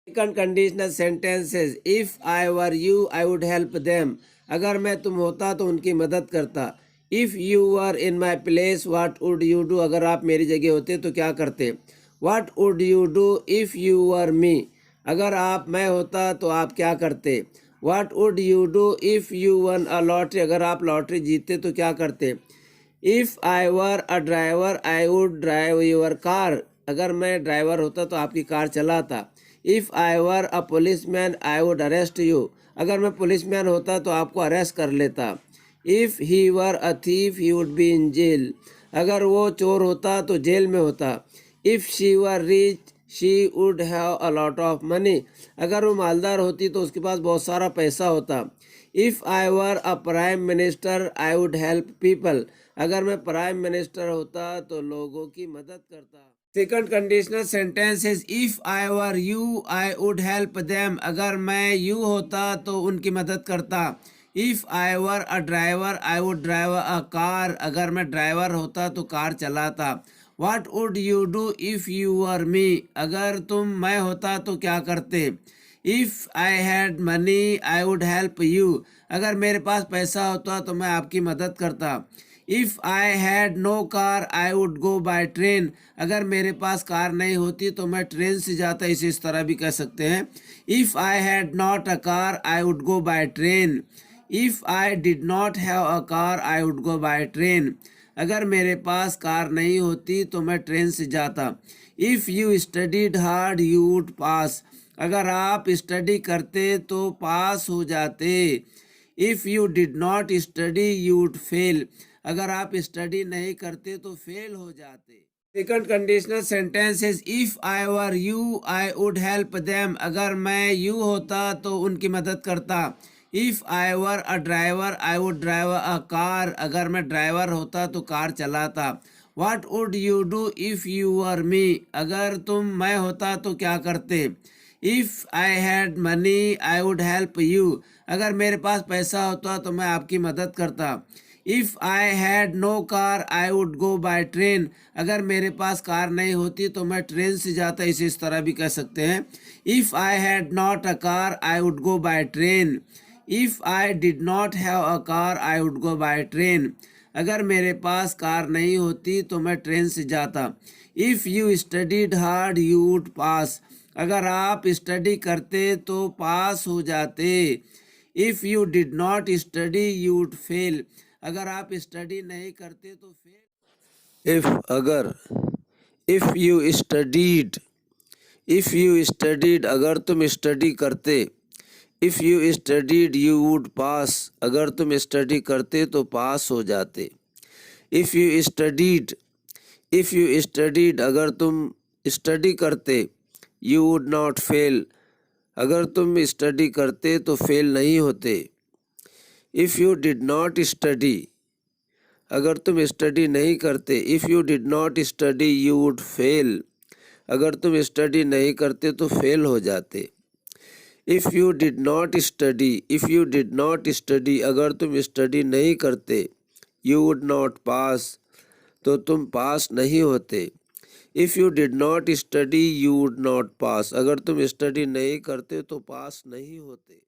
Second conditional sentences, if I were you I would help them. अगर मैं तुम होता तो उनकी मदद करता। If you were in my place what would you do. अगर आप मेरी जगह होते तो क्या करते। What would you do if you were me. अगर आप मैं होता तो आप क्या करते। What would you do if you won a lottery. अगर आप लॉटरी जीतते तो क्या करते। If I were a driver I would drive your car. अगर मैं ड्राइवर होता तो आपकी कार चलाता। If I were a policeman I would arrest you. अगर मैं पुलिसमैन होता तो आपको अरेस्ट कर लेता। If he were a thief he would be in jail. अगर वो चोर होता तो जेल में होता। If she were rich she would have a lot of money. अगर वो मालदार होती तो उसके पास बहुत सारा पैसा होता। If I were a prime minister I would help people. अगर मैं प्राइम मिनिस्टर होता तो लोगों की मदद करता। Second conditional sentence is, if I were you I would help them. अगर मैं यू होता तो उनकी मदद करता। If I were a driver I would drive a car. अगर मैं ड्राइवर होता तो कार चलाता। What would you do if you were me. अगर तुम मैं होता तो क्या करते। If I had money I would help you. अगर मेरे पास पैसा होता तो मैं आपकी मदद करता। If I had no car I would go by train. अगर मेरे पास कार नहीं होती तो मैं ट्रेन से जाता। इस तरह भी कह सकते हैं। If I had not a car I would go by train. If I did not have a car I would go by train. अगर मेरे पास कार नहीं होती तो मैं ट्रेन से जाता। If you studied hard you would पास। अगर आप स्टडी करते तो पास हो जाते। If you did not study you would fail. अगर आप स्टडी नहीं करते तो फेल हो जाते। Second conditional sentence is, if I were you I would help them. अगर मैं यू होता तो उनकी मदद करता। If I were a driver I would drive a car. अगर मैं ड्राइवर होता तो कार चलाता। What would you do if you were me. अगर तुम मैं होता तो क्या करते। If I had money I would help you. अगर मेरे पास पैसा होता तो मैं आपकी मदद करता। If I had no car I would go by train. अगर मेरे पास कार नहीं होती तो मैं ट्रेन से जाता। इस तरह भी कह सकते हैं। If I had not a car I would go by train. If I did not have a car I would go by train. अगर मेरे पास कार नहीं होती तो मैं ट्रेन से जाता। If you studied hard you would पास। अगर आप स्टडी करते तो पास हो जाते। If you did not study you would fail. अगर आप स्टडी नहीं करते तो फेल। इफ़ अगर, if you studied, if you studied अगर तुम स्टडी करते। If you studied you would पास। अगर तुम स्टडी करते तो पास हो जाते। If you studied, if you studied अगर तुम स्टडी करते। You would not fail. अगर तुम स्टडी करते तो फेल नहीं होते। If you did not study अगर तुम स्टडी नहीं करते। If you did not study you would fail. अगर तुम स्टडी नहीं करते तो फेल हो जाते। If you did not study, if you did not study अगर तुम स्टडी नहीं करते। यू वुड नॉट पास तो तुम पास नहीं होते। If you did not study you would not pass. अगर तुम स्टडी नहीं करते तो पास नहीं होते।